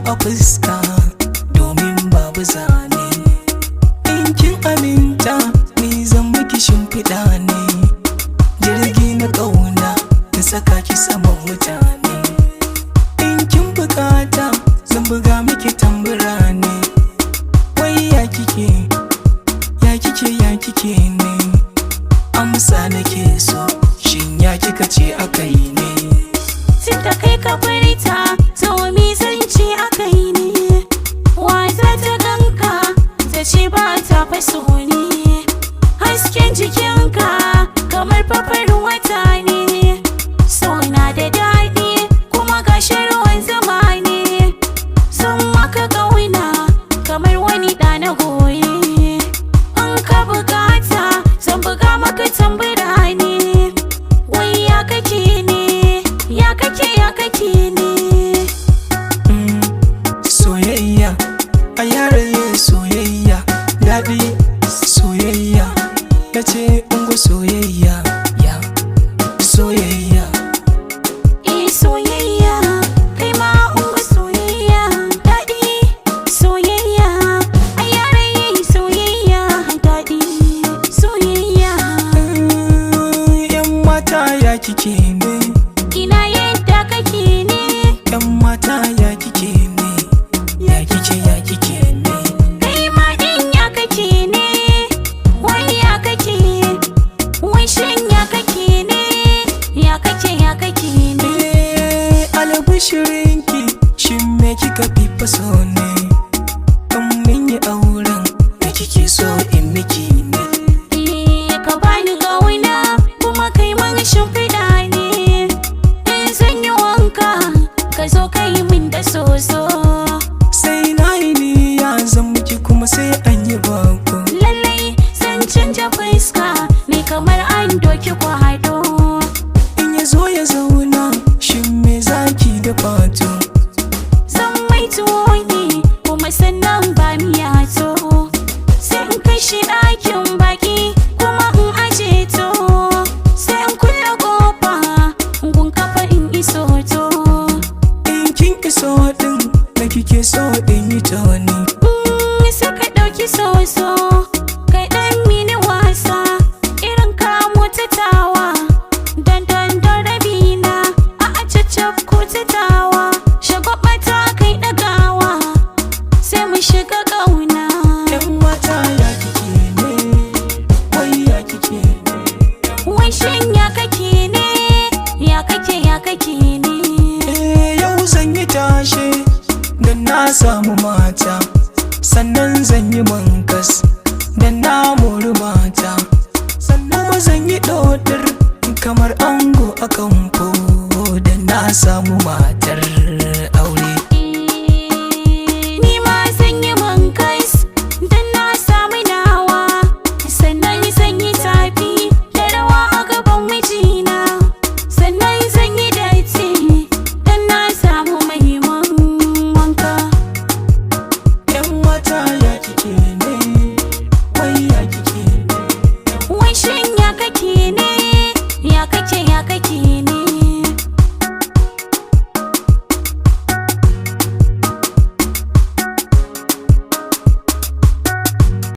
a fuska domin babu zane. In kin aminta ni zan miki shimfiɗa ne, jirgi na ƙauna na saka ki saman mutane. In kin bukata zan buga miki tambura ne, wai ya kike ne, amsa nake so, shin ya kika ce akai ne? Tunda kai ka furta to mi zan ce akai ne, wata ta ganka ta ce ba ta faso ne, hasken jikinka kamar fafar wata ne, so na da daɗi kuma gashi ruwan zuma ne, sun maka ƙauna kamar wani ɗa na goye. In ka bukata zan buga maka tambura ne, wai ya kake ne, ya kake ne. Soyayya a yaraye soyayya daɗi, soyayya na ce ungo soyayya ya soyayya. Soyayya kai ma ungo soyayya daɗi, soyayya a yaraye soyayya daɗi, soyayya. Yan mata ya kike ne, Ina yadda kake ne, yan mata ya kike ne, ya kike ne. kai ma ɗin ya kake ne, wai ya kake, wai shin ya kake ne, ya kake ne. Albishirinki shin me kika fi faso ne, in mun yi auren da kike so in miki ne. Ka bani ƙauna kuma kai man shimfiɗa ne, in zan yi wanka ka zo ka yi min da soso. Sai na yi niyya zan miki kuma sai an yi bako. Lallai zan canja fuska ne kamar an doki kwado, In ya zo ya zauna shin me zaki da fato? zan mai tuwo ne kuma sannan ba miya to, sai in kai shi ɗakin baki kuma in aje to, sai in kulle ƙofa gun kafa in iso to. In kin iso din da kike so in yi toni. Sai ka ɗauki soso kai ɗan mini wasa irin kamo ta tawa, don rabina a acaccaf ko ta tawa, shagwaba ta kai ɗagawa sai mu shiga ƙauna. Yan mata ya kike ne, wai ya kike ne. Wai shin ya kake ne, ya kake ne. Yau zan yi tashe dan na samu mata, sannan zan yi mankas dan na mori mata, sannan kuma zan yi ɗoɗar kamar ango a kamfo dan na samu matar aure. Ni ma zan yi mankas don na samu nawa, sannan zan yi tafi da rawa a gaban mijina, sannan zan yi datti don na samu mai wanka. Yan mata ya kike ne, wai ya kike ne. Wai shin ya kake ne, ya kake